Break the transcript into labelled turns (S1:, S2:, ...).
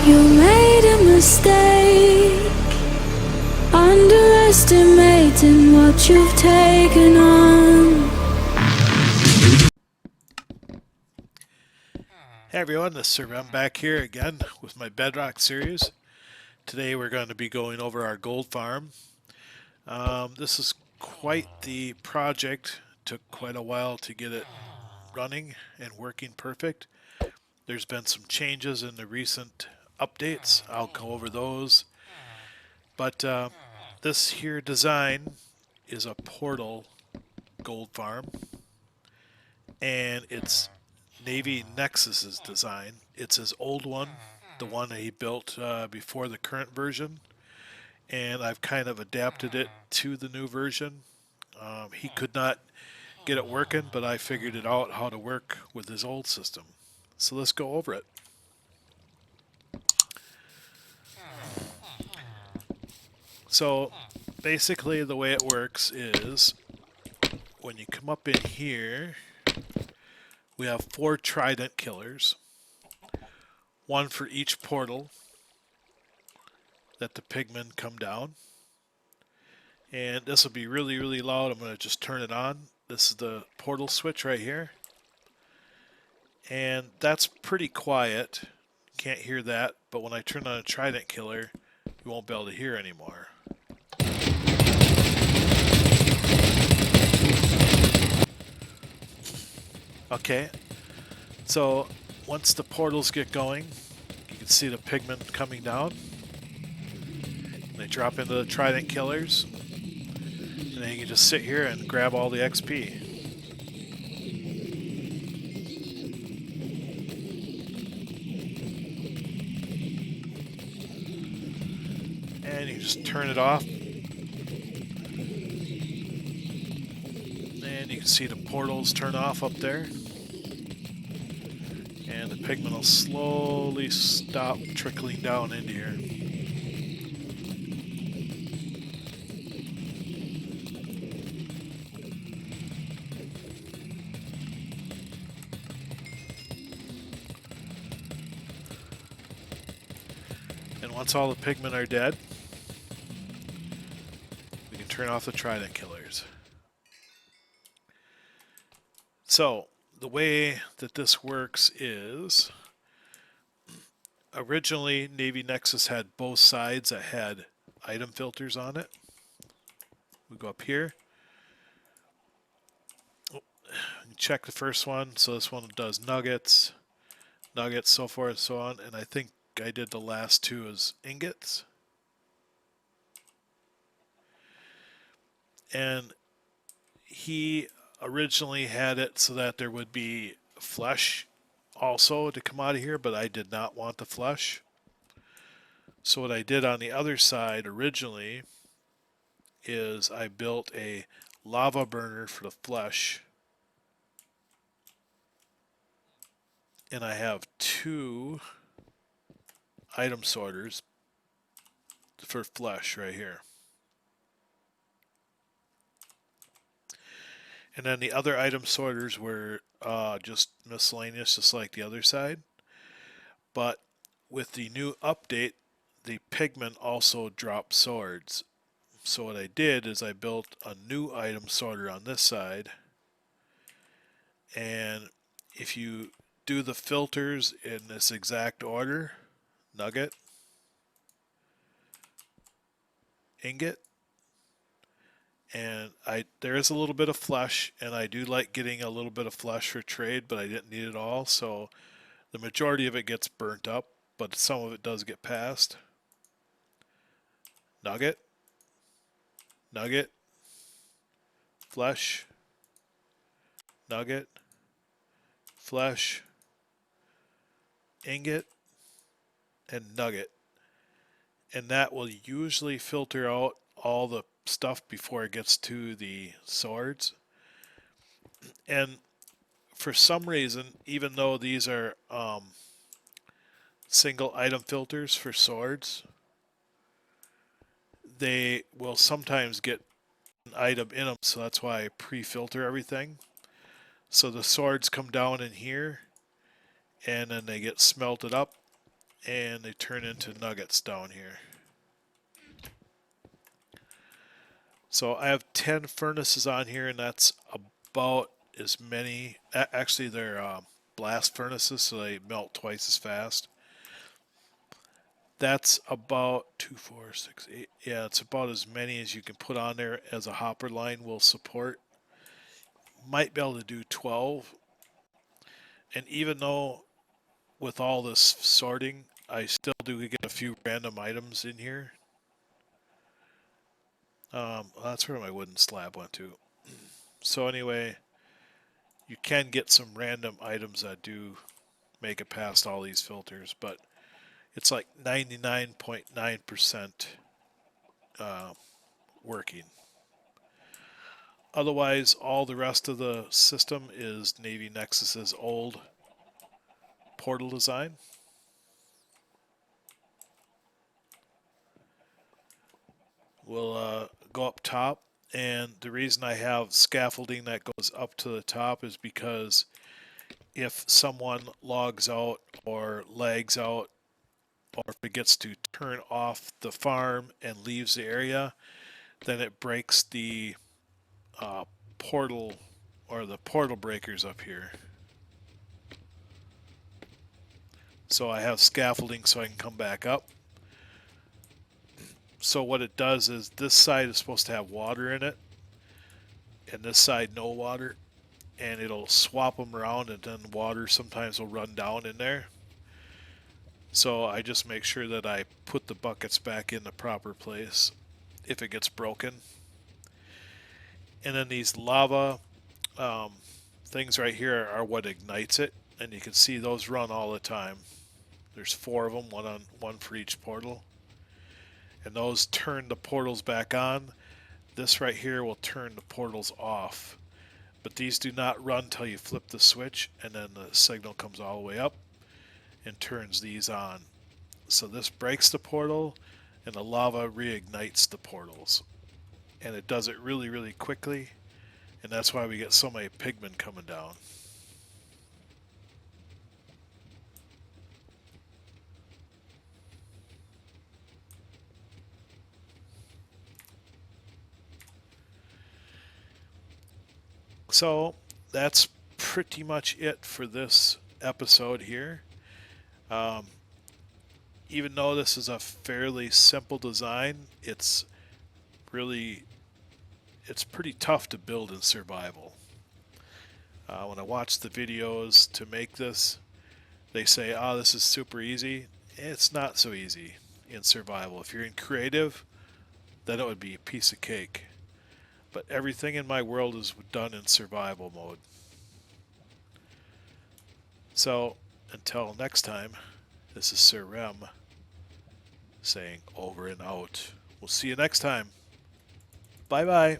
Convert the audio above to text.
S1: You made a mistake, underestimating what you've taken on.
S2: Hey everyone, this is Sir. I'm back here again with my Bedrock series. Today we're going to be going over our gold farm. This is quite the project. Took quite a while to get it running and working perfect. There's been some changes in the recent updates. I'll go over those. But this here design is a portal gold farm, and it's Navy Nexus's design. It's his old one, the one that he built before the current version, and I've kind of adapted it to the new version. He could not get it working, but I figured it out how to work with his old system. So let's go over it. So basically the way it works is when you come up in here, we have 4 trident killers, one for each portal that the pigmen come down. And this will be really, really loud. I'm going to just turn it on. This is the portal switch right here. And that's pretty quiet. Can't hear that. But when I turn on a trident killer, you won't be able to hear anymore. Okay. So once the portals get going, you can see the pigmen coming down. They drop into the trident killers. And then you can just sit here and grab all the XP. And you just turn it off. And you can see the portals turn off up there. And the pigmen will slowly stop trickling down into here. And once all the pigmen are dead, we can turn off the trident killers. So the way that this works is, originally Navy Nexus had both sides that had item filters on it. We go up here, check the first one. So this one does nuggets, so forth and so on. And I think I did the last 2 as ingots. And he originally had it so that there would be flesh also to come out of here, but I did not want the flesh. So what I did on the other side originally is I built a lava burner for the flesh. And I have 2 item sorters for flesh right here. And then the other item sorters were just miscellaneous, just like the other side. But with the new update, the pigmen also drop swords. So what I did is I built a new item sorter on this side. And if you do the filters in this exact order, nugget, ingot, and there is a little bit of flesh, and I do like getting a little bit of flesh for trade, but I didn't need it all, so the majority of it gets burnt up, but some of it does get passed. Nugget, nugget, flesh, nugget, flesh, ingot, and nugget. And that will usually filter out all the stuff before it gets to the swords. And for some reason, even though these are single item filters for swords, they will sometimes get an item in them, so that's why I pre-filter everything. So the swords come down in here, and then they get smelted up, and they turn into nuggets down here. So I have 10 furnaces on here, and that's about as many. Actually, they're blast furnaces, so they melt twice as fast. That's about 2, 4, 6, 8. Yeah, it's about as many as you can put on there as a hopper line will support. Might be able to do 12. And even though with all this sorting, I still do get a few random items in here. That's where my wooden slab went to. So anyway, you can get some random items that do make it past all these filters, but it's like 99.9% working. Otherwise, all the rest of the system is Navy Nexus's old portal design. We'll go up top, and the reason I have scaffolding that goes up to the top is because if someone logs out or lags out, or if it gets to turn off the farm and leaves the area, then it breaks the portal or the portal breakers up here. So I have scaffolding so I can come back up. So what it does is this side is supposed to have water in it, and this side no water, and it'll swap them around, and then water sometimes will run down in there. So I just make sure that I put the buckets back in the proper place if it gets broken. And then these lava things right here are what ignites it, and you can see those run all the time. There's 4 of them, one for each portal. And those turn the portals back on. This right here will turn the portals off. But these do not run till you flip the switch, and then the signal comes all the way up and turns these on. So this breaks the portal, and the lava reignites the portals. And it does it really, really quickly, and that's why we get so many pigmen coming down. So that's pretty much it for this episode here. Even though this is a fairly simple design, it's pretty tough to build in survival. When I watch the videos to make this, they say, oh, this is super easy. It's not so easy in survival. If you're in creative, then it would be a piece of cake. But everything in my world is done in survival mode. So, until next time, this is Sir Rem saying over and out. We'll see you next time. Bye-bye.